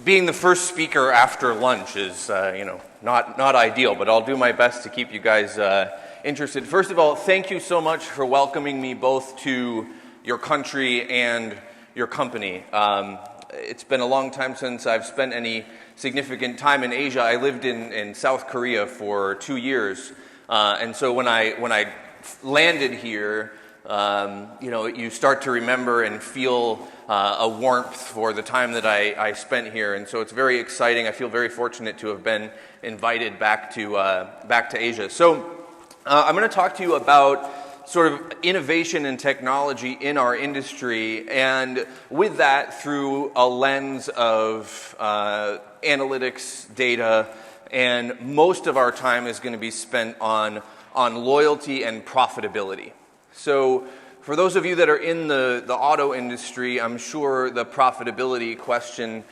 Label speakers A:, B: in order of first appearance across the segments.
A: Being the first speaker after lunch is, not ideal, but I'll do my best to keep you guys interested. First of all, thank you so much for welcoming me both to your country and your company. It's been a long time since I've spent any significant time in Asia. I lived in South Korea for 2 years, and so when I landed here, you start to remember and feel a warmth for the time that I spent here, and so it's very exciting. I feel very fortunate to have been invited back to Asia. So I'm going to talk to you about sort of innovation and technology in our industry, and with that through a lens of analytics, data, and most of our time is going to be spent on loyalty and profitability. So for those of you that are in the auto industry, I'm sure the profitability question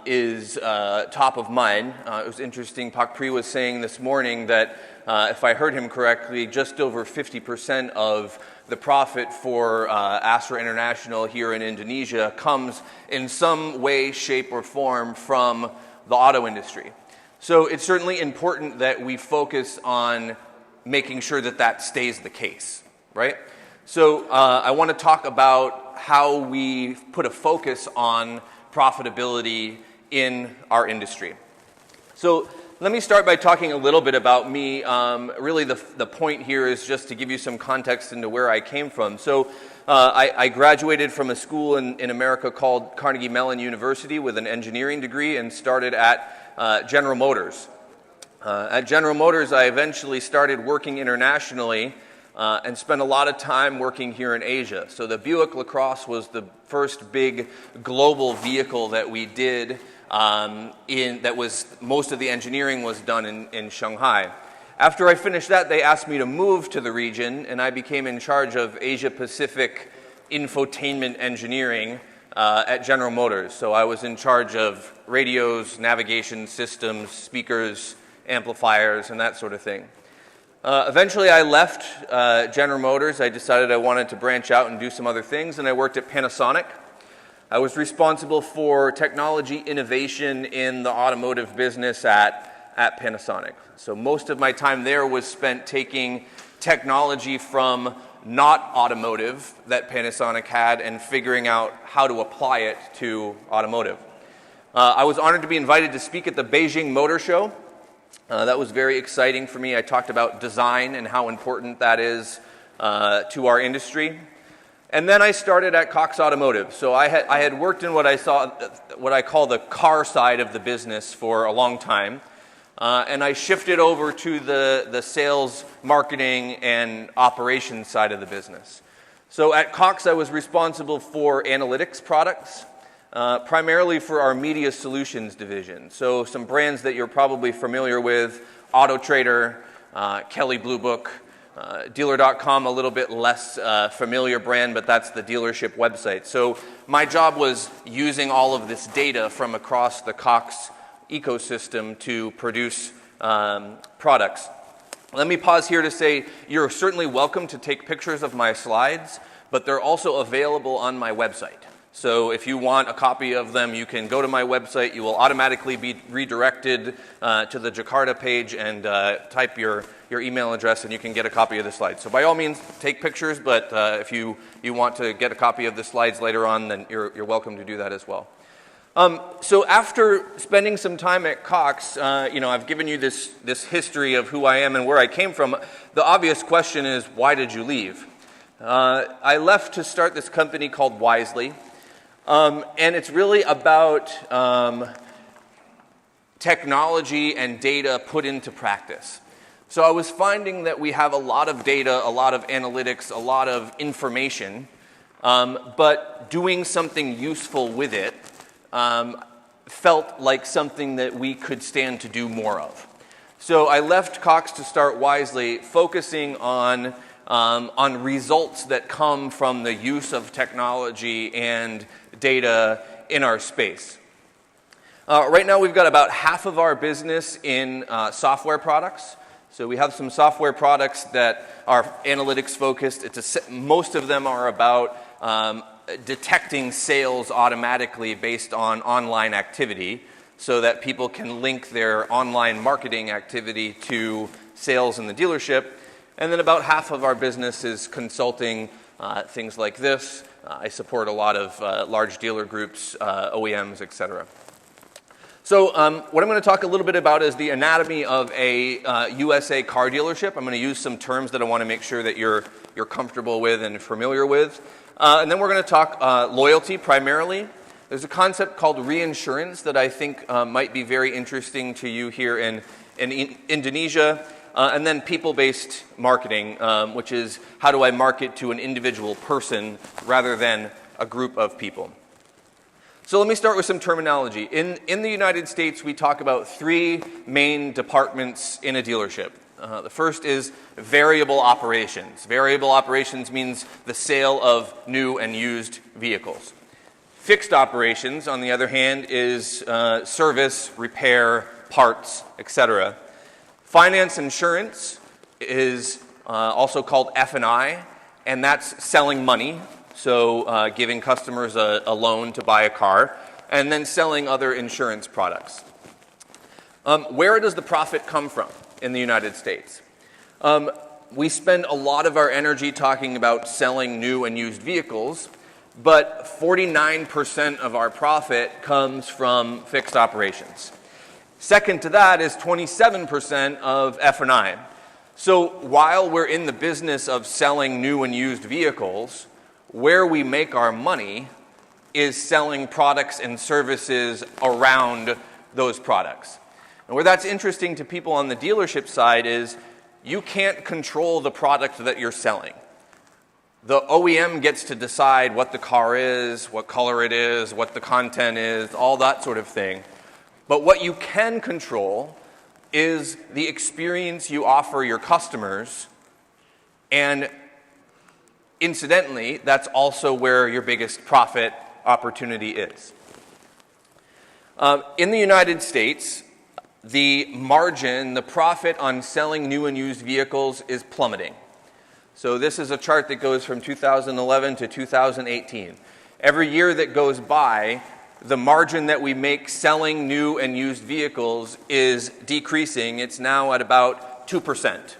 A: is top of mind. It was interesting, Pak Pri was saying this morning that if I heard him correctly, just over 50% of the profit for Astra International here in Indonesia comes in some way, shape, or form from the auto industry. So it's certainly important that we focus on making sure that that stays the case, right? So I want to talk about how we put a focus on profitability in our industry. So let me start by talking a little bit about me. Really the point here is just to give you some context into where I came from. So I graduated from a school in America called Carnegie Mellon University with an engineering degree and started at General Motors. At General Motors, I eventually started working internationally and spent a lot of time working here in Asia. So the Buick LaCrosse was the first big global vehicle that we did. Most of the engineering was done in Shanghai. After I finished that, they asked me to move to the region, and I became in charge of Asia Pacific infotainment engineering at General Motors. So I was in charge of radios, navigation systems, speakers, amplifiers, and that sort of thing. Eventually I left General Motors. I decided I wanted to branch out and do some other things, and I worked at Panasonic. I was responsible for technology innovation in the automotive business at Panasonic. So most of my time there was spent taking technology from not automotive that Panasonic had and figuring out how to apply it to automotive. I was honored to be invited to speak at the Beijing Motor Show. That was very exciting for me. I talked about design and how important that is to our industry. And then I started at Cox Automotive. So I had worked in what I call the car side of the business for a long time. And I shifted over to the sales, marketing, and operations side of the business. So at Cox, I was responsible for analytics products, primarily for our media solutions division. So some brands that you're probably familiar with: Auto Trader, Kelley Blue Book, Dealer.com, a little bit less familiar brand, but that's the dealership website. So my job was using all of this data from across the Cox ecosystem to produce products. Let me pause here to say you're certainly welcome to take pictures of my slides, but they're also available on my website. So if you want a copy of them, you can go to my website. You will automatically be redirected to the Jakarta page and type your email address, and you can get a copy of the slides. So by all means, take pictures, but if you want to get a copy of the slides later on, then you're welcome to do that as well. So after spending some time at Cox, I've given you this history of who I am and where I came from. The obvious question is, why did you leave? I left to start this company called Wizely. And it's really about technology and data put into practice. So I was finding that we have a lot of data, a lot of analytics, a lot of information, but doing something useful with it felt like something that we could stand to do more of. So I left Cox to start Wizely, focusing on results that come from the use of technology and data in our space. Right now we've got about half of our business in software products. So we have some software products that are analytics focused. Most of them are about detecting sales automatically based on online activity so that people can link their online marketing activity to sales in the dealership. And then about half of our business is consulting, things like this. I support a lot of large dealer groups, OEMs, etc. So what I'm going to talk a little bit about is the anatomy of a USA car dealership. I'm going to use some terms that I want to make sure that you're comfortable with and familiar with. And then we're going to talk loyalty primarily. There's a concept called reinsurance that I think might be very interesting to you here in Indonesia. And then people-based marketing, which is how do I market to an individual person rather than a group of people. So let me start with some terminology. In the United States, we talk about three main departments in a dealership. The first is variable operations. Variable operations means the sale of new and used vehicles. Fixed operations, on the other hand, is service, repair, parts, etc. Finance insurance is also called F&I, and that's selling money. So giving customers a loan to buy a car, and then selling other insurance products. Where does the profit come from in the United States? We spend a lot of our energy talking about selling new and used vehicles, but 49% of our profit comes from fixed operations. Second to that is 27% of F&I. So while we're in the business of selling new and used vehicles, where we make our money is selling products and services around those products. And where that's interesting to people on the dealership side is you can't control the product that you're selling. The OEM gets to decide what the car is, what color it is, what the content is, all that sort of thing. But what you can control is the experience you offer your customers, and incidentally, that's also where your biggest profit opportunity is. In the United States, the margin, the profit on selling new and used vehicles is plummeting. So this is a chart that goes from 2011 to 2018. Every year that goes by, the margin that we make selling new and used vehicles is decreasing. It's now at about 2%.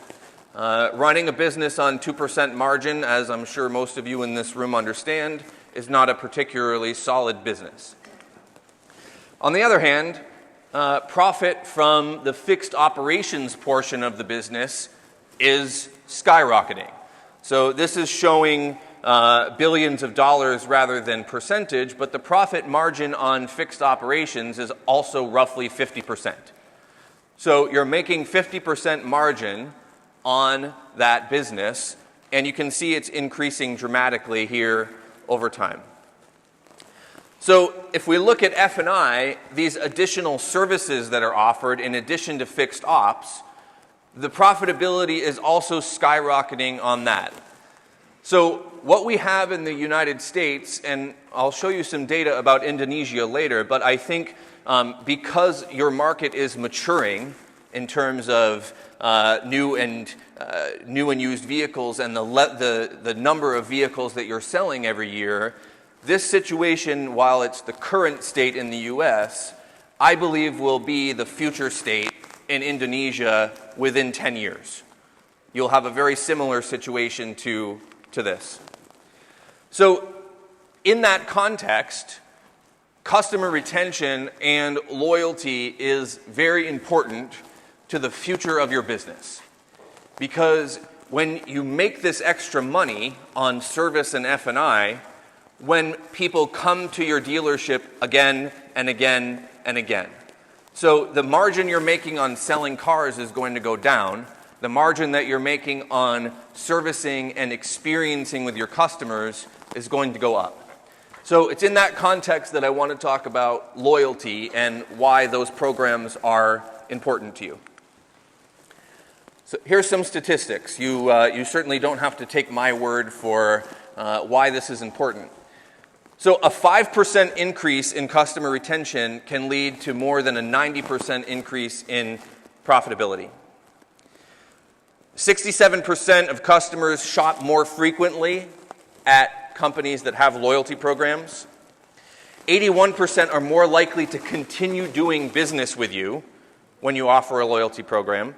A: Running a business on 2% margin, as I'm sure most of you in this room understand, is not a particularly solid business. On the other hand, profit from the fixed operations portion of the business is skyrocketing. So this is showing billions of dollars rather than percentage, but the profit margin on fixed operations is also roughly 50%. So you're making 50% margin on that business, and you can see it's increasing dramatically here over time. So if we look at F&I, these additional services that are offered in addition to fixed ops, the profitability is also skyrocketing on that. So what we have in the United States, and I'll show you some data about Indonesia later, but I think because your market is maturing in terms of new and used vehicles and the number of vehicles that you're selling every year, this situation, while it's the current state in the US, I believe will be the future state in Indonesia within 10 years. You'll have a very similar situation to this. So in that context, customer retention and loyalty is very important to the future of your business. Because when you make this extra money on service and F&I, when people come to your dealership again and again and again. So the margin you're making on selling cars is going to go down. The margin that you're making on servicing and experiencing with your customers is going to go up. So it's in that context that I want to talk about loyalty and why those programs are important to you. So here's some statistics. You certainly don't have to take my word for why this is important. So a 5% increase in customer retention can lead to more than a 90% increase in profitability. 67% of customers shop more frequently at companies that have loyalty programs. 81% are more likely to continue doing business with you when you offer a loyalty program.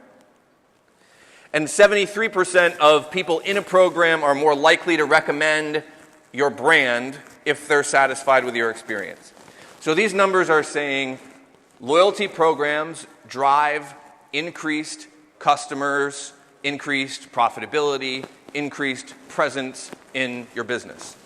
A: And 73% of people in a program are more likely to recommend your brand if they're satisfied with your experience. So these numbers are saying loyalty programs drive increased customers, increased profitability, increased presence in your business.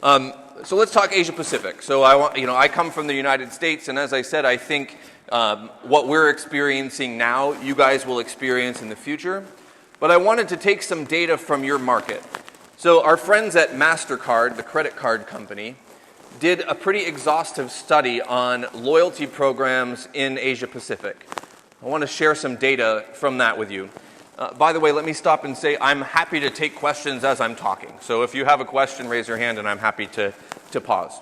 A: So let's talk Asia Pacific. So I come from the United States, and as I said, I think what we're experiencing now, you guys will experience in the future. But I wanted to take some data from your market. So our friends at MasterCard, the credit card company, did a pretty exhaustive study on loyalty programs in Asia Pacific. I want to share some data from that with you. By the way, let me stop and say I'm happy to take questions as I'm talking. So if you have a question, raise your hand and I'm happy to pause.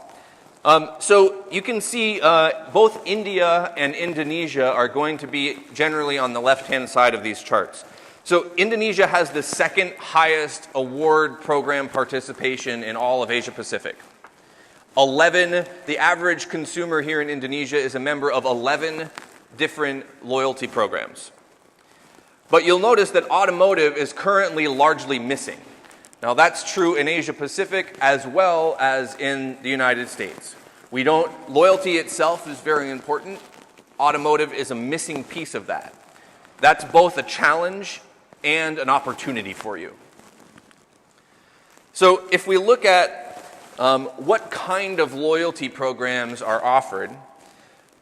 A: So you can see both India and Indonesia are going to be generally on the left-hand side of these charts. So Indonesia has the second highest award program participation in all of Asia Pacific. The average consumer here in Indonesia is a member of 11 different loyalty programs. But you'll notice that automotive is currently largely missing. Now that's true in Asia Pacific as well as in the United States. Loyalty itself is very important. Automotive is a missing piece of that. That's both a challenge and an opportunity for you. So if we look at what kind of loyalty programs are offered,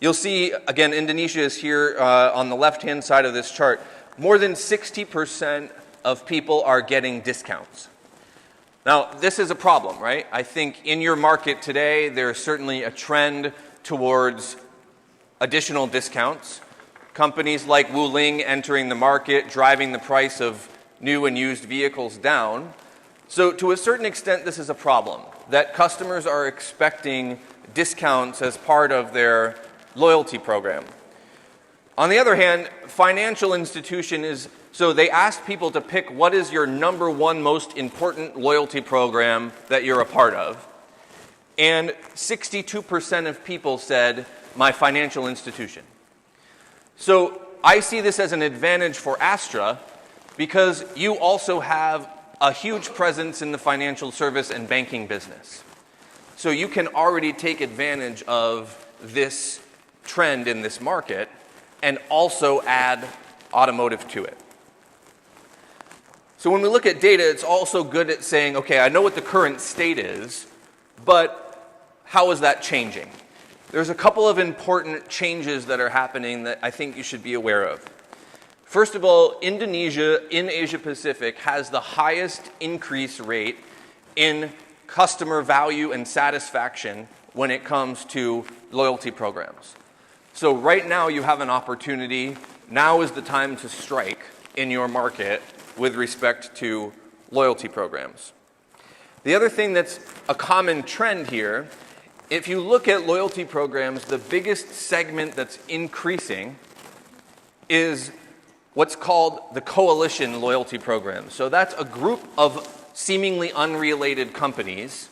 A: you'll see, again, Indonesia is here on the left-hand side of this chart. More than 60% of people are getting discounts. Now, this is a problem, right? I think in your market today, there's certainly a trend towards additional discounts. Companies like Wuling entering the market, driving the price of new and used vehicles down. So to a certain extent, this is a problem, that customers are expecting discounts as part of their loyalty program. On the other hand, financial institution so they asked people to pick what is your number one most important loyalty program that you're a part of. And 62% of people said, my financial institution. So I see this as an advantage for Astra because you also have a huge presence in the financial service and banking business. So you can already take advantage of this trend in this market and also add automotive to it. So when we look at data, it's also good at saying, okay, I know what the current state is, but how is that changing? There's a couple of important changes that are happening that I think you should be aware of. First of all, Indonesia in Asia Pacific has the highest increase rate in customer value and satisfaction when it comes to loyalty programs. So right now you have an opportunity. Now is the time to strike in your market with respect to loyalty programs. The other thing that's a common trend here, if you look at loyalty programs, the biggest segment that's increasing is what's called the coalition loyalty program. So that's a group of seemingly unrelated companies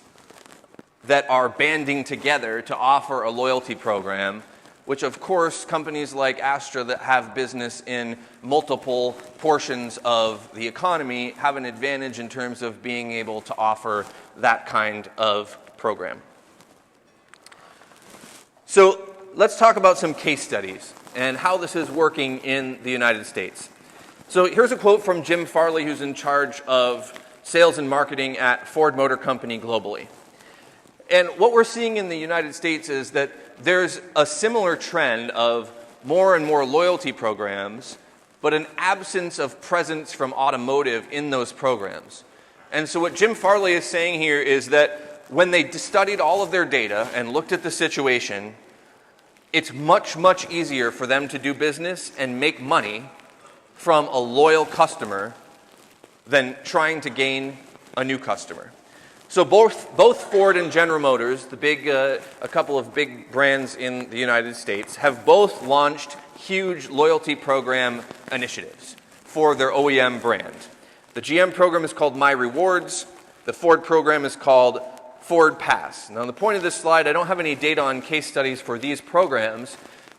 A: that are banding together to offer a loyalty program, which of course companies like Astra that have business in multiple portions of the economy have an advantage in terms of being able to offer that kind of program. So let's talk about some case studies and how this is working in the United States. So here's a quote from Jim Farley, who's in charge of sales and marketing at Ford Motor Company globally. And what we're seeing in the United States is that there's a similar trend of more and more loyalty programs, but an absence of presence from automotive in those programs. And so what Jim Farley is saying here is that when they studied all of their data and looked at the situation, it's much, much easier for them to do business and make money from a loyal customer than trying to gain a new customer. So both Ford and General Motors, a couple of big brands in the United States, have both launched huge loyalty program initiatives for their OEM brand. The GM program is called My Rewards. The Ford program is called Ford Pass. Now, the point of this slide, I don't have any data on case studies for these programs,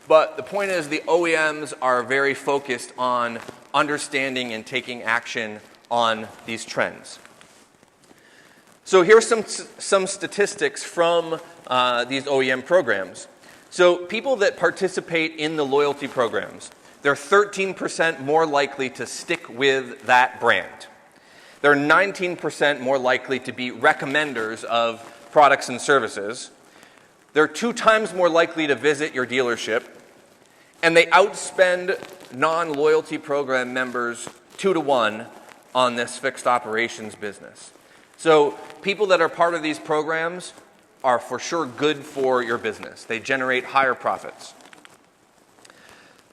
A: but the point is the OEMs are very focused on understanding and taking action on these trends. So here's some statistics from these OEM programs. So people that participate in the loyalty programs, they're 13% more likely to stick with that brand. They're 19% more likely to be recommenders of products and services. They're 2 times more likely to visit your dealership. And they outspend non-loyalty program members 2 to 1 on this fixed operations business. So people that are part of these programs are for sure good for your business. They generate higher profits.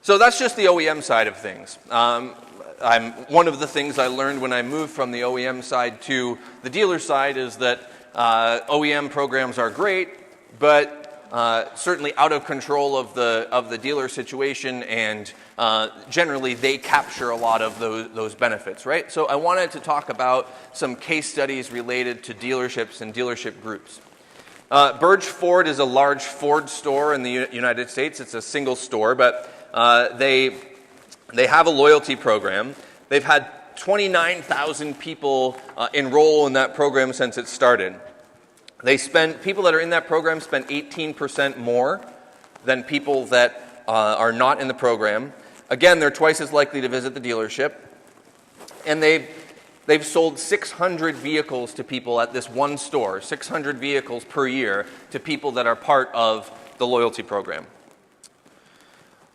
A: So that's just the OEM side of things. One of the things I learned when I moved from the OEM side to the dealer side is that OEM programs are great, but certainly out of control of the dealer situation, and generally they capture a lot of those benefits, right? So I wanted to talk about some case studies related to dealerships and dealership groups. Burge Ford is a large Ford store in the United States. It's a single store, but they have a loyalty program. They've had 29,000 people enroll in that program since it started. People that are in that program spend 18% more than people that are not in the program. Again, they're twice as likely to visit the dealership. And they've sold 600 vehicles to people at this one store, 600 vehicles per year to people that are part of the loyalty program.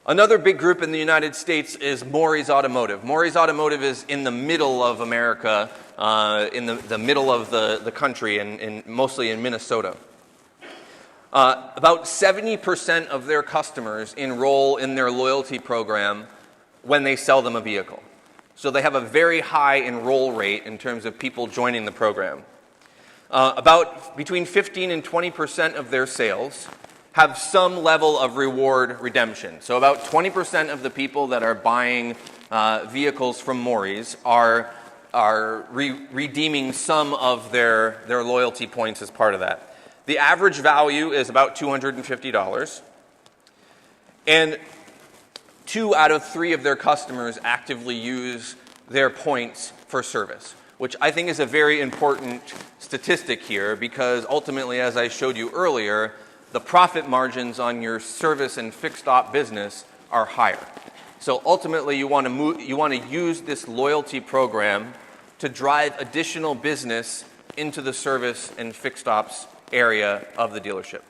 A: Another big group in the United States is Maury's Automotive. Maury's Automotive is in the middle of America, in the middle of the country, and mostly in Minnesota. About 70% of their customers enroll in their loyalty program when they sell them a vehicle. So they have a very high enroll rate in terms of people joining the program. About between 15 and 20% of their sales have some level of reward redemption. So about 20% of the people that are buying vehicles from Maury's are redeeming some of their loyalty points as part of that. The average value is about $250. And 2 out of 3 of their customers actively use their points for service, which I think is a very important statistic here, because ultimately, as I showed you earlier, the profit margins on your service and fixed op business are higher. So ultimately, you want to use this loyalty program to drive additional business into the service and fixed ops area of the dealership.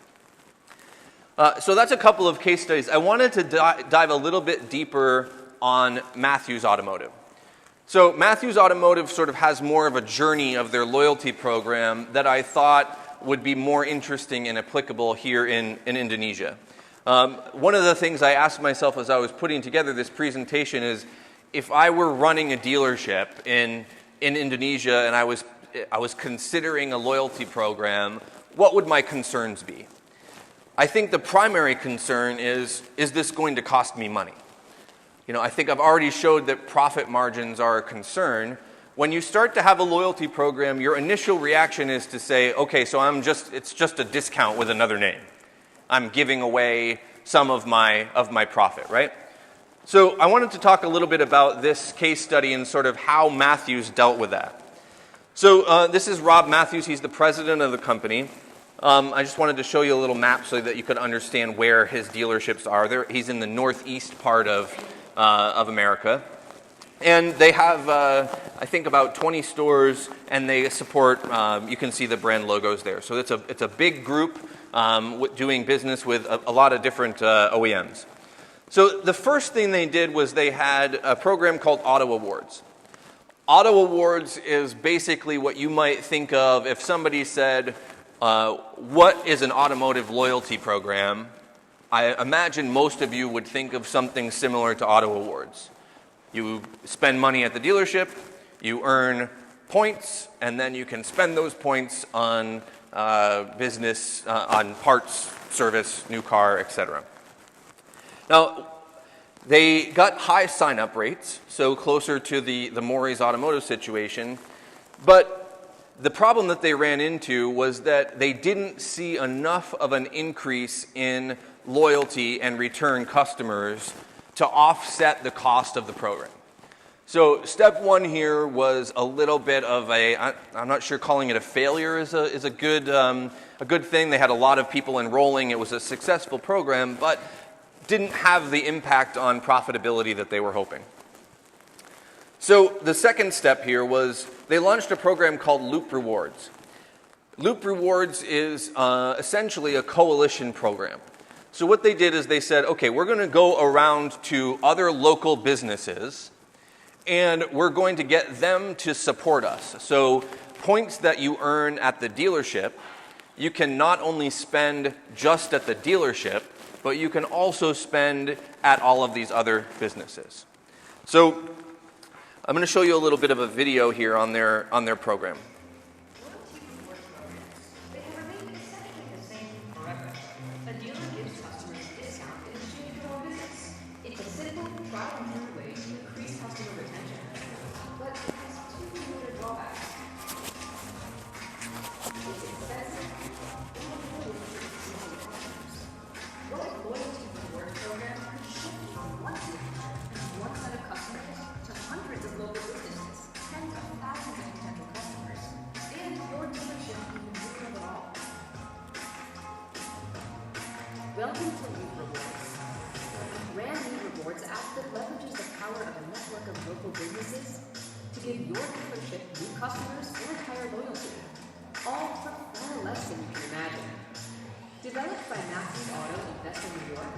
A: So that's a couple of case studies. I wanted to dive a little bit deeper on Matthews Automotive. So Matthews Automotive sort of has more of a journey of their loyalty program that I thought would be more interesting and applicable here in Indonesia. One of the things I asked myself as I was putting together this presentation is, if I were running a dealership in Indonesia and I was considering a loyalty program, what would my concerns be? I think the primary concern is this going to cost me money? I think I've already showed that profit margins are a concern. When you start to have a loyalty program, your initial reaction is to say, okay, so it's just a discount with another name. I'm giving away some of my profit, right? So I wanted to talk a little bit about this case study and sort of how Matthews dealt with that. So this is Rob Matthews. He's the president of the company. I just wanted to show you a little map so that you could understand where his dealerships are. He's in the northeast part of America. And they have, I think, about 20 stores, and they support, you can see the brand logos there. So it's a big group doing business with a lot of different OEMs. So the first thing they did was they had a program called Auto Awards. Auto Awards is basically what you might think of if somebody said, what is an automotive loyalty program? I imagine most of you would think of something similar to Auto Awards. You spend money at the dealership, you earn points, and then you can spend those points on business, on parts, service, new car, etc. Now, they got high sign-up rates, so closer to the Maury's Automotive situation, but the problem that they ran into was that they didn't see enough of an increase in loyalty and return customers to offset the cost of the program. So step one here was a little bit of I'm not sure calling it a failure is a good thing. They had a lot of people enrolling. It was a successful program, but didn't have the impact on profitability that they were hoping. So the second step here was they launched a program called Loop Rewards. Loop Rewards is essentially a coalition program. So what they did is they said, okay, we're going to go around to other local businesses and we're going to get them to support us. So points that you earn at the dealership, you can not only spend just at the dealership, but you can also spend at all of these other businesses. So I'm going to show you a little bit of a video here on their program.
B: They have remained essentially the same forever. A dealer gives customers a discount in exchange for more business. It's a simple, tried-and-true way to increase customer retention. But it has two major drawbacks. It's expensive. What if loyalty rewards program could shift from one signature and one set of customers to hundreds of local businesses, tens of thousands of potential customers, and your dealership in the middle of it all? Welcome to Loop Rewards, a brand new rewards app that leverages the power of a network of local businesses to give your dealership new customers and higher loyalty, all for far less than you can imagine. Developed by Matthews Auto Invest in New York,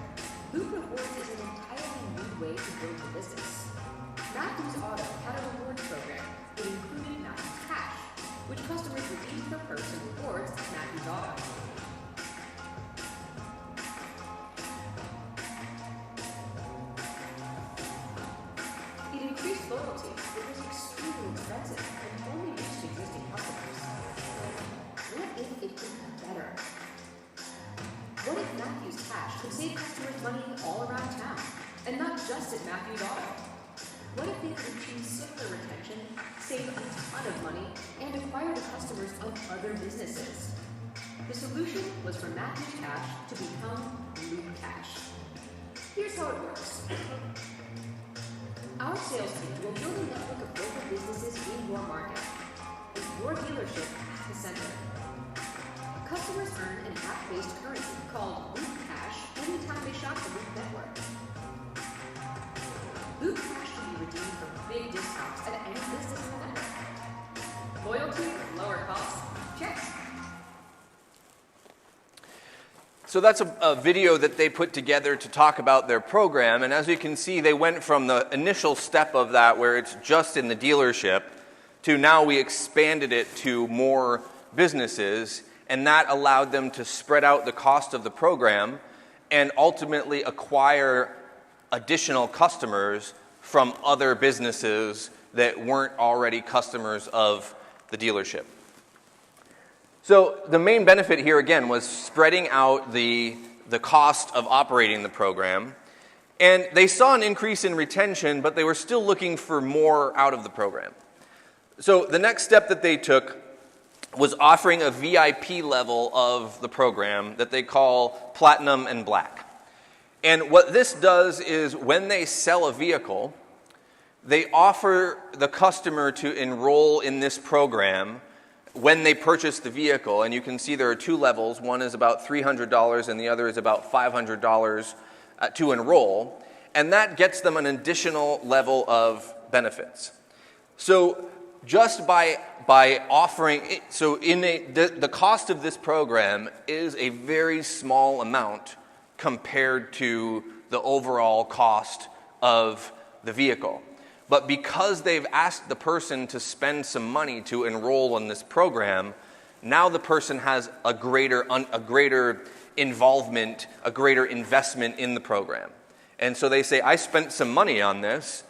B: Loop Rewards is an entirely new way to build your business. Matthews Auto had a rewards program that included Matthews Cash, which customers redeemed for perks and rewards at Matthews Auto. It increased loyalty, but was extremely expensive and only reached existing customers. What if it could be better? What if Matthews Cash could save customers money all around town, and not just at Matthews Auto? What if they could achieve similar retention, save a ton of money, and acquire the customers of other businesses? The solution was for Matthews Cash to become Loop Cash. Here's how it works. Our sales team will build a network of local businesses in your market, with your dealership at the center. Customers earn an app-based currency called Loop Cash anytime they shop the Loop network. Loop Cash can be redeemed for big discounts at any business in the network. Loyalty with lower costs? Check.
A: So that's a video that they put together to talk about their program, and as you can see, they went from the initial step of that where it's just in the dealership to now we expanded it to more businesses, and that allowed them to spread out the cost of the program and ultimately acquire additional customers from other businesses that weren't already customers of the dealership. So the main benefit here again was spreading out the cost of operating the program, and they saw an increase in retention, but they were still looking for more out of the program. So the next step that they took was offering a VIP level of the program that they call Platinum and Black. And what this does is when they sell a vehicle, they offer the customer to enroll in this program when they purchase the vehicle. And you can see there are two levels. One is about $300 and the other is about $500 to enroll. And that gets them an additional level of benefits. So just by offering, the cost of this program is a very small amount compared to the overall cost of the vehicle. But because they've asked the person to spend some money to enroll in this program, now the person has a greater involvement, a greater investment in the program. And so they say, I spent some money on this,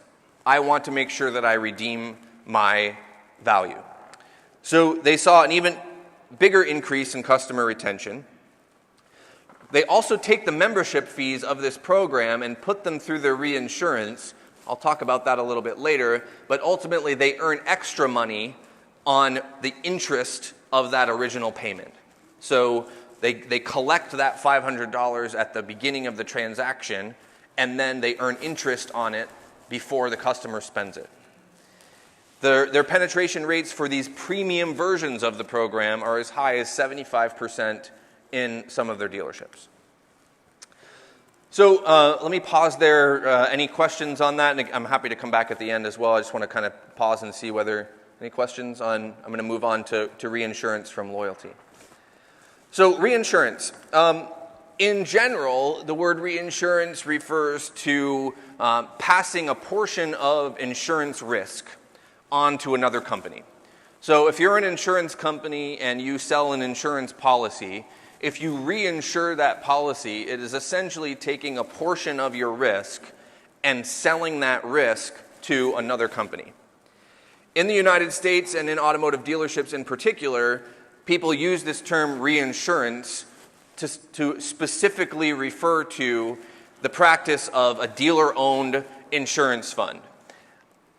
A: I want to make sure that I redeem my value. So they saw an even bigger increase in customer retention. They also take the membership fees of this program and put them through their reinsurance. I'll talk about that a little bit later, but ultimately they earn extra money on the interest of that original payment. So they collect that $500 at the beginning of the transaction, and then they earn interest on it before the customer spends it. Their penetration rates for these premium versions of the program are as high as 75% in some of their dealerships. So let me pause there. Any questions on that? And I'm happy to come back at the end as well. I just want to kind of pause and see whether any questions on. I'm going to move on to reinsurance from loyalty. So reinsurance. In general, the word reinsurance refers to passing a portion of insurance risk onto another company. So if you're an insurance company and you sell an insurance policy, if you reinsure that policy, it is essentially taking a portion of your risk and selling that risk to another company. In the United States and in automotive dealerships in particular, people use this term reinsurance to specifically refer to the practice of a dealer-owned insurance fund.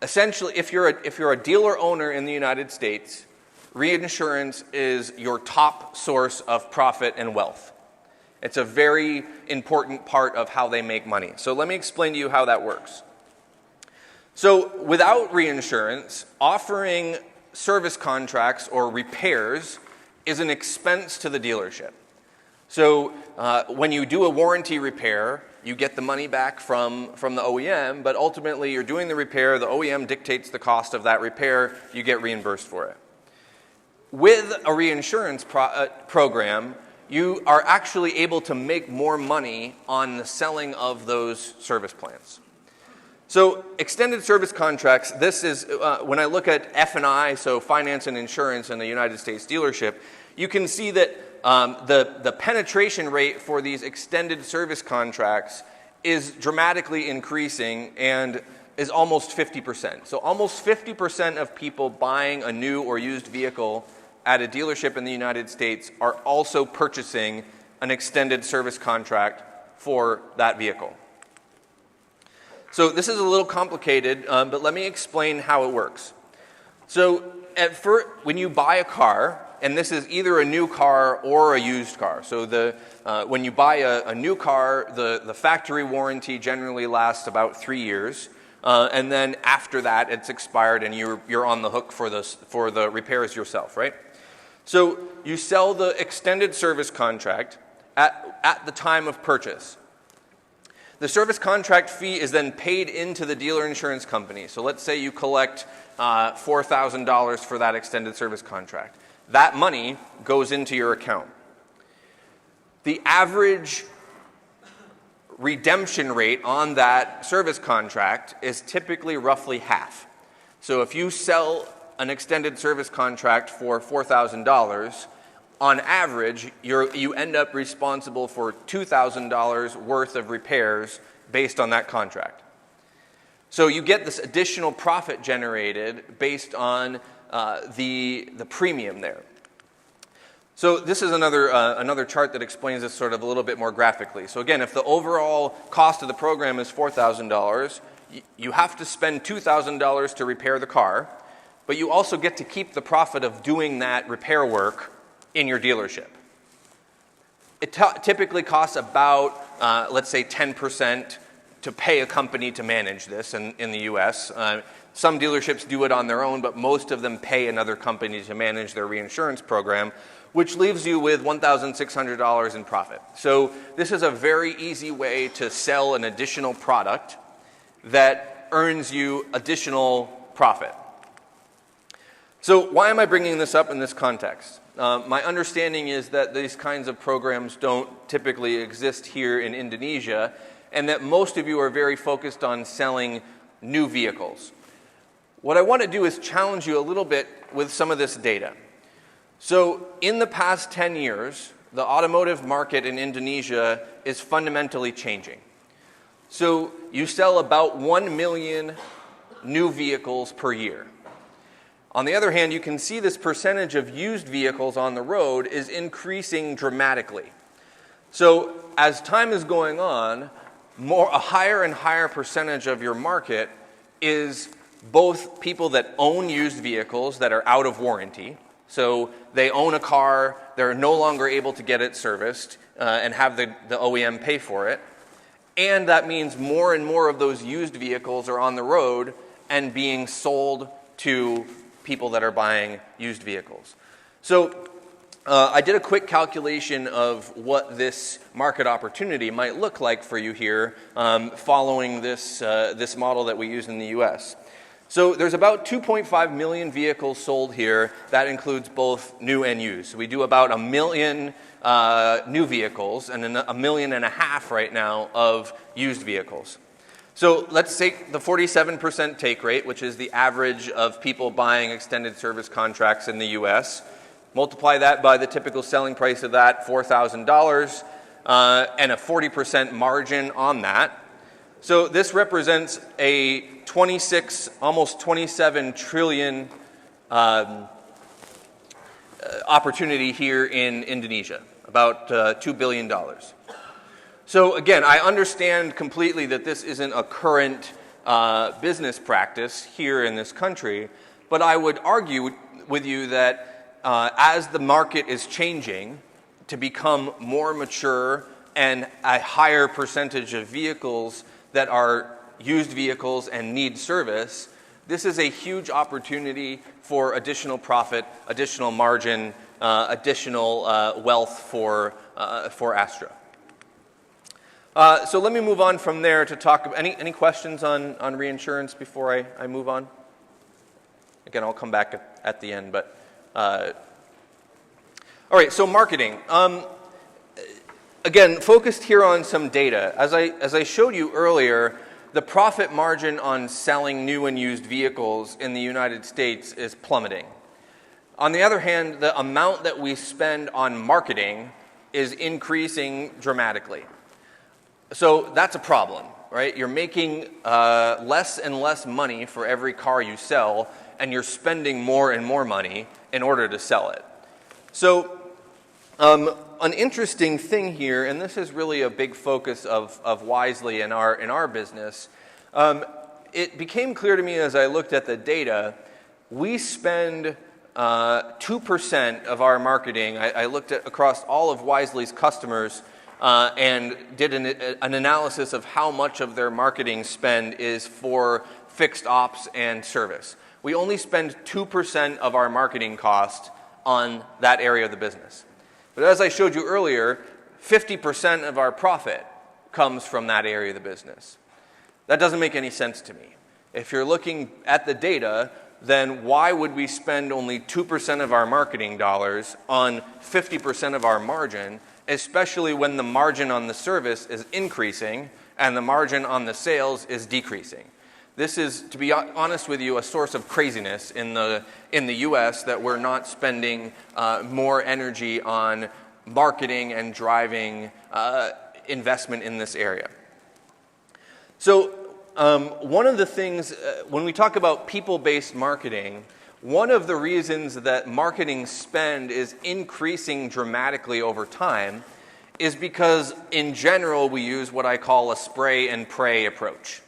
A: Essentially, if you're a dealer owner in the United States, reinsurance is your top source of profit and wealth. It's a very important part of how they make money. So let me explain to you how that works. So without reinsurance, offering service contracts or repairs is an expense to the dealership. So when you do a warranty repair, you get the money back from the OEM, but ultimately you're doing the repair, the OEM dictates the cost of that repair, you get reimbursed for it. With a reinsurance program, you are actually able to make more money on the selling of those service plans. So extended service contracts, this is, when I look at F&I, so finance and insurance in the United States dealership, you can see that the penetration rate for these extended service contracts is dramatically increasing and is almost 50%. So almost 50% of people buying a new or used vehicle at a dealership in the United States are also purchasing an extended service contract for that vehicle. So this is a little complicated, but let me explain how it works. So when you buy a car, and this is either a new car or a used car. So when you buy a new car, the factory warranty generally lasts about 3 years. And then after that, it's expired and you're on the hook for the repairs yourself, right? So you sell the extended service contract at the time of purchase. The service contract fee is then paid into the dealer insurance company. So let's say you collect $4,000 for that extended service contract. That money goes into your account. The average redemption rate on that service contract is typically roughly half. So if you sell an extended service contract for $4,000, on average, you end up responsible for $2,000 worth of repairs based on that contract. So you get this additional profit generated based on the premium there. So this is another chart that explains this sort of a little bit more graphically. So again, if the overall cost of the program is $4,000, you have to spend $2,000 to repair the car, but you also get to keep the profit of doing that repair work in your dealership. It typically costs about, let's say, 10% to pay a company to manage this in the US. Some dealerships do it on their own, but most of them pay another company to manage their reinsurance program, which leaves you with $1,600 in profit. So this is a very easy way to sell an additional product that earns you additional profit. So why am I bringing this up in this context? My understanding is that these kinds of programs don't typically exist here in Indonesia, and that most of you are very focused on selling new vehicles. What I want to do is challenge you a little bit with some of this data. So in the past 10 years, the automotive market in Indonesia is fundamentally changing. So you sell about 1 million new vehicles per year. On the other hand, you can see this percentage of used vehicles on the road is increasing dramatically. So as time is going on, a higher and higher percentage of your market is both people that own used vehicles that are out of warranty. So they own a car, they're no longer able to get it serviced and have the OEM pay for it. And that means more and more of those used vehicles are on the road and being sold to people that are buying used vehicles. So I did a quick calculation of what this market opportunity might look like for you here following this model that we use in the US. So there's about 2.5 million vehicles sold here. That includes both new and used. So we do about 1 million new vehicles and 1.5 million right now of used vehicles. So let's take the 47% take rate, which is the average of people buying extended service contracts in the US. Multiply that by the typical selling price of that, $4,000, and a 40% margin on that. So this represents a 26, almost 27 trillion opportunity here in Indonesia, about $2 billion. So again, I understand completely that this isn't a current business practice here in this country, but I would argue with you that as the market is changing to become more mature and a higher percentage of vehicles that are used vehicles and need service, this is a huge opportunity for additional profit, additional margin, additional wealth for Astra. So let me move on from there to talk. Any questions on reinsurance before I move on? Again, I'll come back at the end, but all right. So marketing. Again, focused here on some data. As I showed you earlier, the profit margin on selling new and used vehicles in the United States is plummeting. On the other hand, the amount that we spend on marketing is increasing dramatically. So that's a problem, right? You're making less and less money for every car you sell, and you're spending more and more money in order to sell it. So an interesting thing here, and this is really a big focus of Wizely in our business, it became clear to me as I looked at the data, we spend 2% of our marketing. I looked at across all of Wizely's customers and did an analysis of how much of their marketing spend is for fixed ops and service. We only spend 2% of our marketing cost on that area of the business. But as I showed you earlier, 50% of our profit comes from that area of the business. That doesn't make any sense to me. If you're looking at the data, then why would we spend only 2% of our marketing dollars on 50% of our margin, especially when the margin on the service is increasing and the margin on the sales is decreasing? This is, to be honest with you, a source of craziness in the U.S. that we're not spending more energy on marketing and driving investment in this area. So one of the things, when we talk about people-based marketing, one of the reasons that marketing spend is increasing dramatically over time is because, in general, we use what I call a spray and pray approach.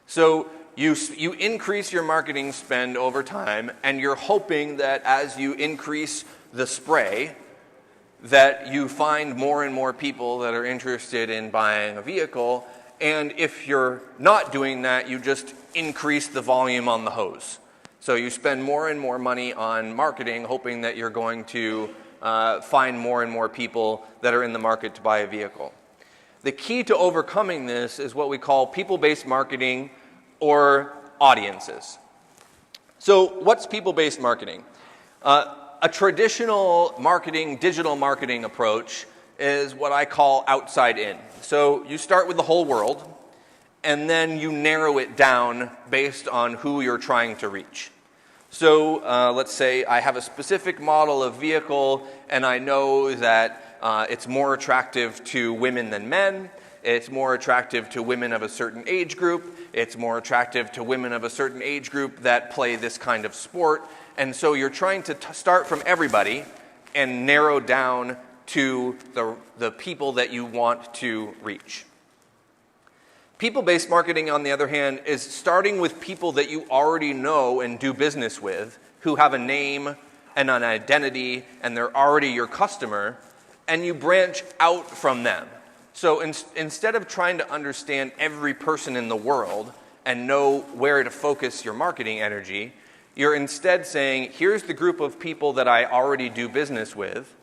A: So you increase your marketing spend over time, and you're hoping that as you increase the spray, that you find more and more people that are interested in buying a vehicle. And if you're not doing that, you just increase the volume on the hose. So you spend more and more money on marketing, hoping that you're going to find more and more people that are in the market to buy a vehicle. The key to overcoming this is what we call people-based marketing or audiences. So what's people-based marketing? A traditional marketing, digital marketing approach is what I call outside in. So you start with the whole world, and then you narrow it down based on who you're trying to reach. So let's say I have a specific model of vehicle, and I know that it's more attractive to women than men, It's more attractive to women of a certain age group. It's more attractive to women of a certain age group that play this kind of sport. And so you're trying to start from everybody and narrow down to the people that you want to reach. People-based marketing, on the other hand, is starting with people that you already know and do business with, who have a name and an identity, and they're already your customer, and you branch out from them. So instead of trying to understand every person in the world and know where to focus your marketing energy, you're instead saying, here's the group of people that I already do business with.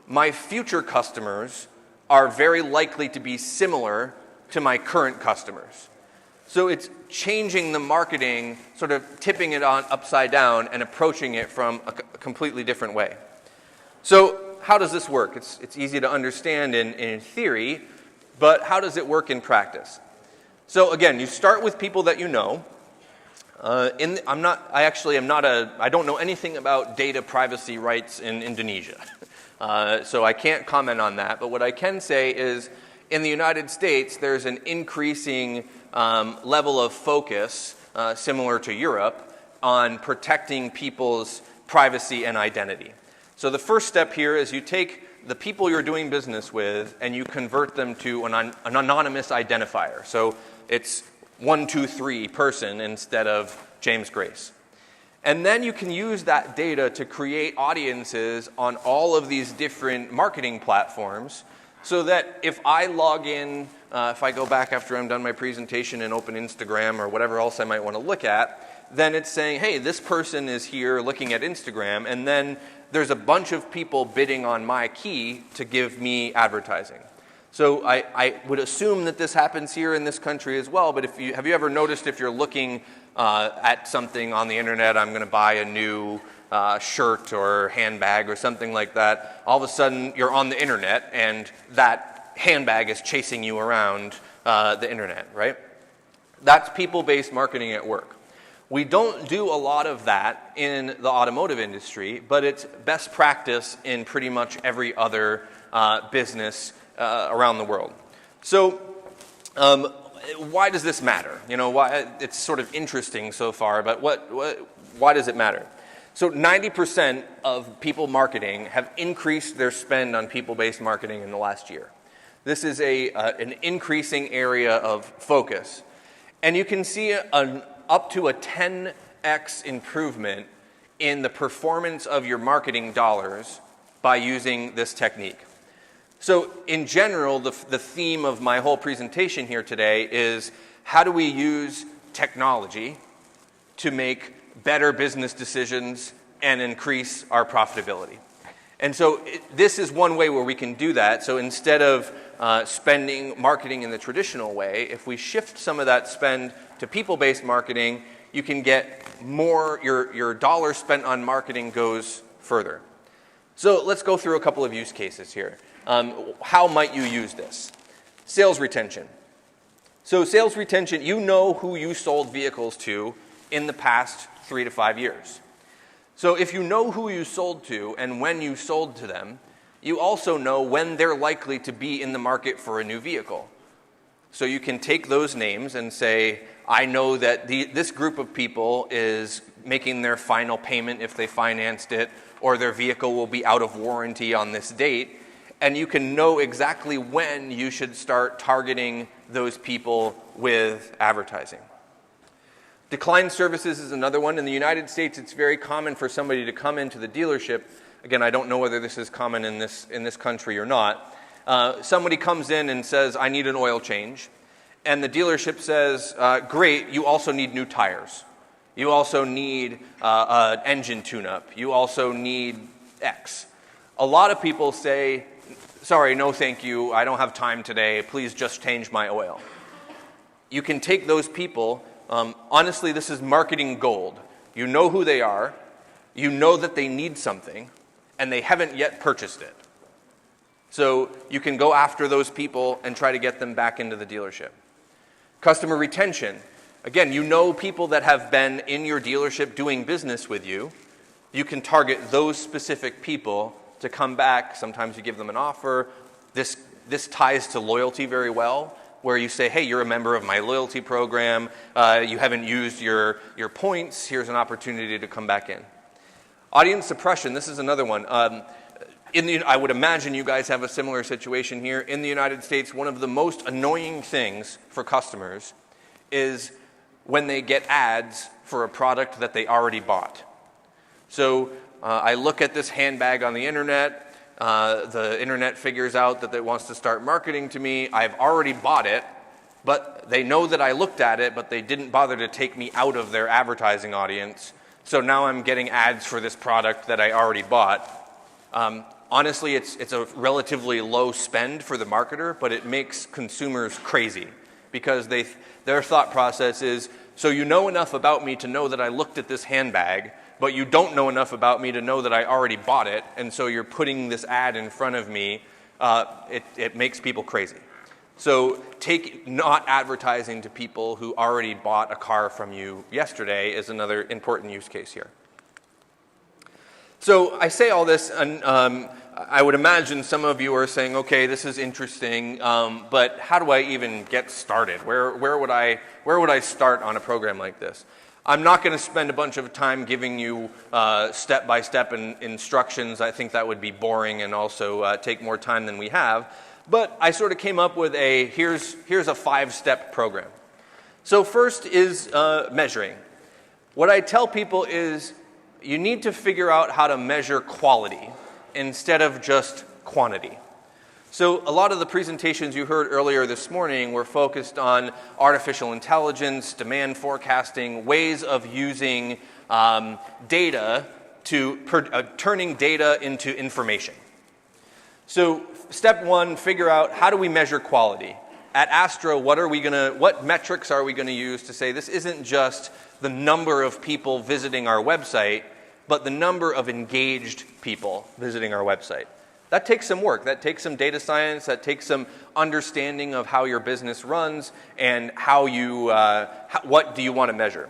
A: My future customers are very likely to be similar to my current customers. So it's changing the marketing, sort of tipping it on upside down and approaching it from a completely different way. So how does this work? It's easy to understand in theory, but how does it work in practice? So again, you start with people that you know. I don't know anything about data privacy rights in Indonesia. So I can't comment on that. But what I can say is, in the United States, there's an increasing level of focus, similar to Europe, on protecting people's privacy and identity. So the first step here is you take the people you're doing business with and you convert them to an anonymous identifier. So it's 123 person instead of James Grace. And then you can use that data to create audiences on all of these different marketing platforms, so that if I log in, if I go back after I'm done my presentation and open Instagram or whatever else I might want to look at, then it's saying, hey, this person is here looking at Instagram, and then there's a bunch of people bidding on my key to give me advertising. So I would assume that this happens here in this country as well, but have you ever noticed, if you're looking at something on the internet, I'm going to buy a new shirt or handbag or something like that, all of a sudden you're on the internet and that handbag is chasing you around the internet, right? That's people-based marketing at work. We don't do a lot of that in the automotive industry, but it's best practice in pretty much every other business around the world. So why does this matter? You know, why it's sort of interesting so far, but why does it matter? So 90% of people marketing have increased their spend on people-based marketing in the last year. This is an increasing area of focus. And you can see up to a 10x improvement in the performance of your marketing dollars by using this technique. So in general, the theme of my whole presentation here today is, how do we use technology to make better business decisions and increase our profitability? And so this is one way where we can do that. So instead of spending marketing in the traditional way, if we shift some of that spend to people-based marketing, you can get more, your dollar spent on marketing goes further. So let's go through a couple of use cases here. How might you use this? Sales retention. So sales retention, you know who you sold vehicles to in the past 3 to 5 years. So if you know who you sold to and when you sold to them, you also know when they're likely to be in the market for a new vehicle. So you can take those names and say, I know that this group of people is making their final payment if they financed it, or their vehicle will be out of warranty on this date, and you can know exactly when you should start targeting those people with advertising. Decline services is another one. In the United States, it's very common for somebody to come into the dealership. Again, I don't know whether this is common in this country or not. Somebody comes in and says, I need an oil change. And the dealership says, great, you also need new tires. You also need an engine tune-up. You also need X. A lot of people say, sorry, no thank you, I don't have time today, please just change my oil. You can take those people. Honestly, this is marketing gold. You know who they are, you know that they need something, and they haven't yet purchased it. So you can go after those people and try to get them back into the dealership. Customer retention. Again, you know people that have been in your dealership doing business with you. You can target those specific people to come back. Sometimes you give them an offer. This this ties to loyalty very well, where you say, hey, you're a member of my loyalty program, you haven't used your points, here's an opportunity to come back in. Audience suppression, this is another one. I would imagine you guys have a similar situation here. In the United States, one of the most annoying things for customers is when they get ads for a product that they already bought. So I look at this handbag on the internet, the internet figures out that it wants to start marketing to me. I've already bought it, but they know that I looked at it, but they didn't bother to take me out of their advertising audience. So now I'm getting ads for this product that I already bought. Honestly, it's a relatively low spend for the marketer, but it makes consumers crazy because their thought process is, so you know enough about me to know that I looked at this handbag, but you don't know enough about me to know that I already bought it, and so you're putting this ad in front of me. It makes people crazy. So not advertising to people who already bought a car from you yesterday is another important use case here. So I say all this, and I would imagine some of you are saying, okay, this is interesting, but how do I even get started? Where would I start on a program like this? I'm not going to spend a bunch of time giving you step-by-step instructions. I think that would be boring and also take more time than we have. But I sort of came up with here's a 5-step program. So first is measuring. What I tell people is you need to figure out how to measure quality instead of just quantity. So a lot of the presentations you heard earlier this morning were focused on artificial intelligence, demand forecasting, ways of using data to turning data into information. So step one, figure out how do we measure quality. At Astra, what metrics are we going to use to say this isn't just the number of people visiting our website, but the number of engaged people visiting our website? That takes some work. That takes some data science. That takes some understanding of how your business runs and what do you want to measure.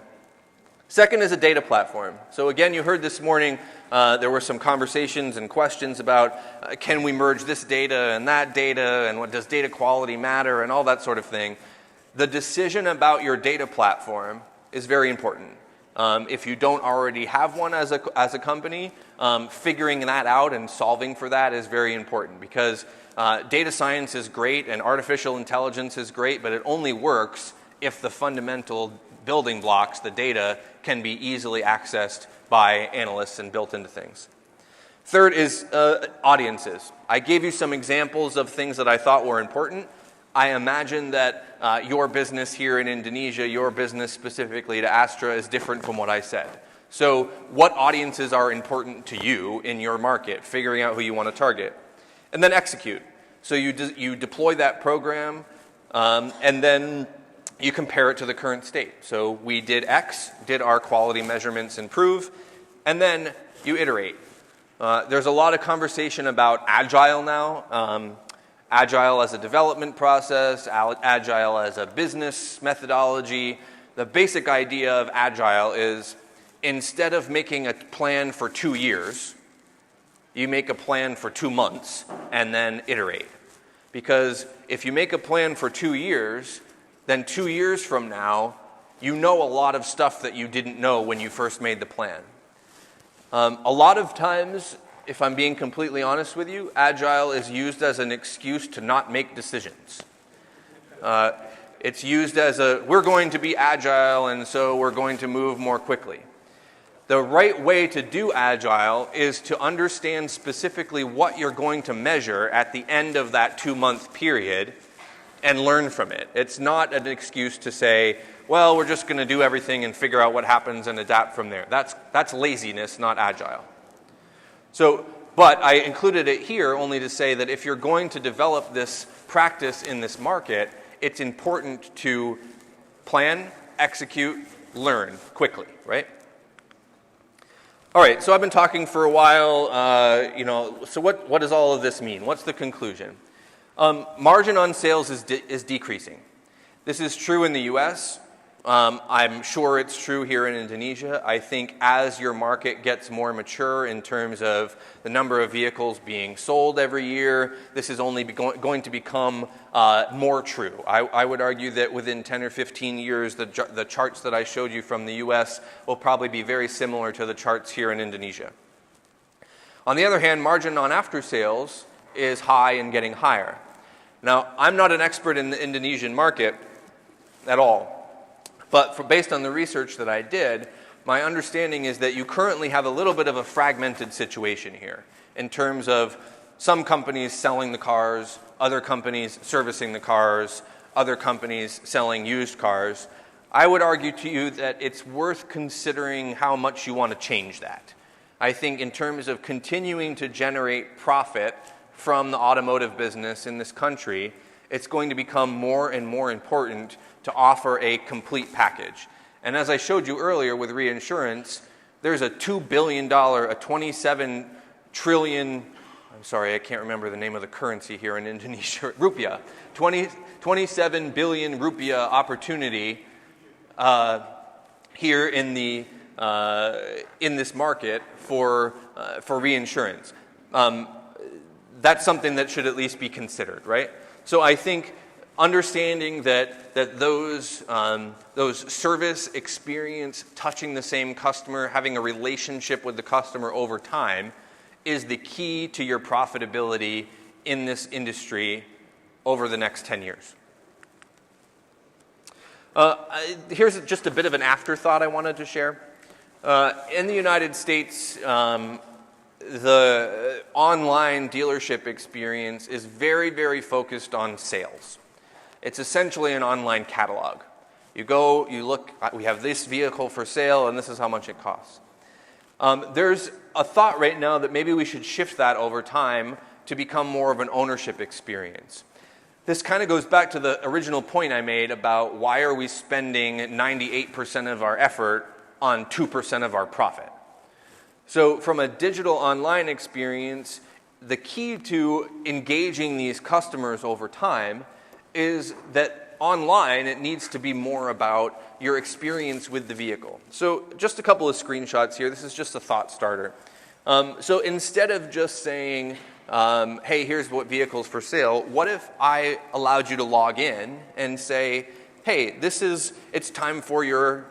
A: Second is a data platform. So again, you heard this morning there were some conversations and questions about can we merge this data and what does data quality matter and all that sort of thing. The decision about your data platform is very important. If you don't already have one as a company, figuring that out and solving for that is very important because data science is great and artificial intelligence is great, but it only works if the fundamental building blocks, the data, can be easily accessed by analysts and built into things. Third is audiences. I gave you some examples of things that I thought were important. I imagine that your business here in Indonesia, your business specifically to Astra, is different from what I said. So what audiences are important to you in your market, figuring out who you want to target. And then execute. So you deploy that program, and then you compare it to the current state. So we did X, did our quality measurements improve, and then you iterate. There's a lot of conversation about Agile now. Agile as a development process, Agile as a business methodology. The basic idea of Agile is instead of making a plan for 2 years, you make a plan for 2 months and then iterate. Because if you make a plan for 2 years, then 2 years from now, you know a lot of stuff that you didn't know when you first made the plan. A lot of times, if I'm being completely honest with you, Agile is used as an excuse to not make decisions. It's used as we're going to be Agile and so we're going to move more quickly. The right way to do Agile is to understand specifically what you're going to measure at the end of that 2-month period and learn from it. It's not an excuse to say, well, we're just going to do everything and figure out what happens and adapt from there. That's laziness, not Agile. But I included it here only to say that if you're going to develop this practice in this market, it's important to plan, execute, learn quickly, right? All right, so I've been talking for a while. So what does all of this mean? What's the conclusion? Margin on sales is decreasing. This is true in the US. I'm sure it's true here in Indonesia. I think as your market gets more mature in terms of the number of vehicles being sold every year, this is only going to become more true. I would argue that within 10 or 15 years, the charts that I showed you from the US will probably be very similar to the charts here in Indonesia. On the other hand, margin on after sales is high and getting higher. Now, I'm not an expert in the Indonesian market at all. But based on the research that I did, my understanding is that you currently have a little bit of a fragmented situation here in terms of some companies selling the cars, other companies servicing the cars, other companies selling used cars. I would argue to you that it's worth considering how much you want to change that. I think in terms of continuing to generate profit from the automotive business in this country, it's going to become more and more important to offer a complete package. And as I showed you earlier with reinsurance, there's a $2 billion, a 27 trillion, I'm sorry, I can't remember the name of the currency here in Indonesia, rupiah, 27 billion rupiah opportunity here in this market for reinsurance. That's something that should at least be considered, right? So I think understanding that those service, experience, touching the same customer, having a relationship with the customer over time is the key to your profitability in this industry over the next 10 years. Here's just a bit of an afterthought I wanted to share. In the United States, the online dealership experience is very, very focused on sales. It's essentially an online catalog. You go, you look, we have this vehicle for sale, and this is how much it costs. There's a thought right now that maybe we should shift that over time to become more of an ownership experience. This kind of goes back to the original point I made about why are we spending 98% of our effort on 2% of our profit. So from a digital online experience, the key to engaging these customers over time is that online it needs to be more about your experience with the vehicle. So just a couple of screenshots here. This is just a thought starter. So instead of just saying, hey, here's what vehicle's for sale, what if I allowed you to log in and say, hey, it's time for your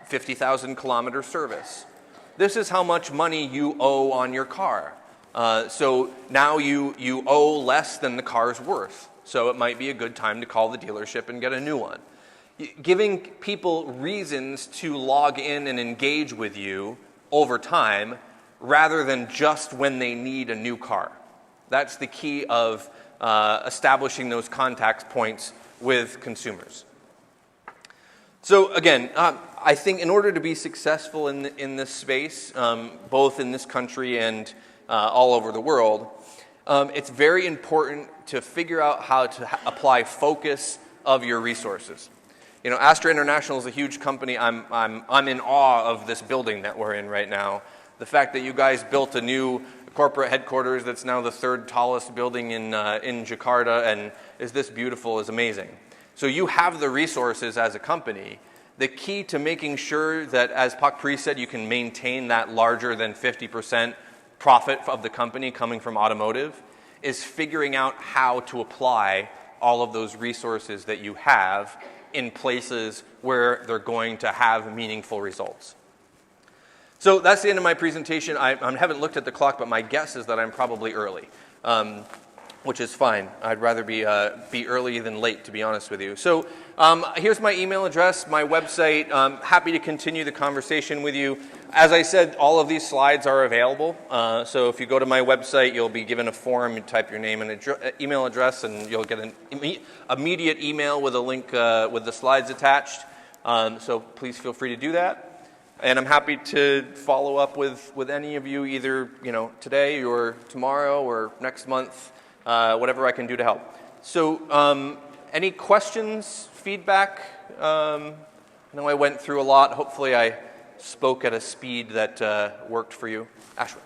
A: 50,000 kilometer service. This is how much money you owe on your car. So now you owe less than the car's worth. So it might be a good time to call the dealership and get a new one. Giving people reasons to log in and engage with you over time rather than just when they need a new car. That's the key of establishing those contact points with consumers. So again, I think in order to be successful in this space, both in this country and all over the world, it's very important to figure out how to apply focus of your resources. You know, Astra International is a huge company. I'm in awe of this building that we're in right now. The fact that you guys built a new corporate headquarters that's now the third tallest building in Jakarta and is this beautiful is amazing. So you have the resources as a company. The key to making sure that, as Pak Pri said, you can maintain that larger than 50% profit of the company coming from automotive is figuring out how to apply all of those resources that you have in places where they're going to have meaningful results. So that's the end of my presentation. I haven't looked at the clock, but my guess is that I'm probably early, which is fine. I'd rather be early than late, to be honest with you. So here's my email address, my website. Happy to continue the conversation with you. As I said, all of these slides are available. So if you go to my website, you'll be given a form. You type your name and email address, and you'll get an immediate email with a link with the slides attached. So please feel free to do that. And I'm happy to follow up with any of you either today or tomorrow or next month, whatever I can do to help. So any questions, feedback? I know I went through a lot. Hopefully I spoke at a speed that worked for you. Ashwin.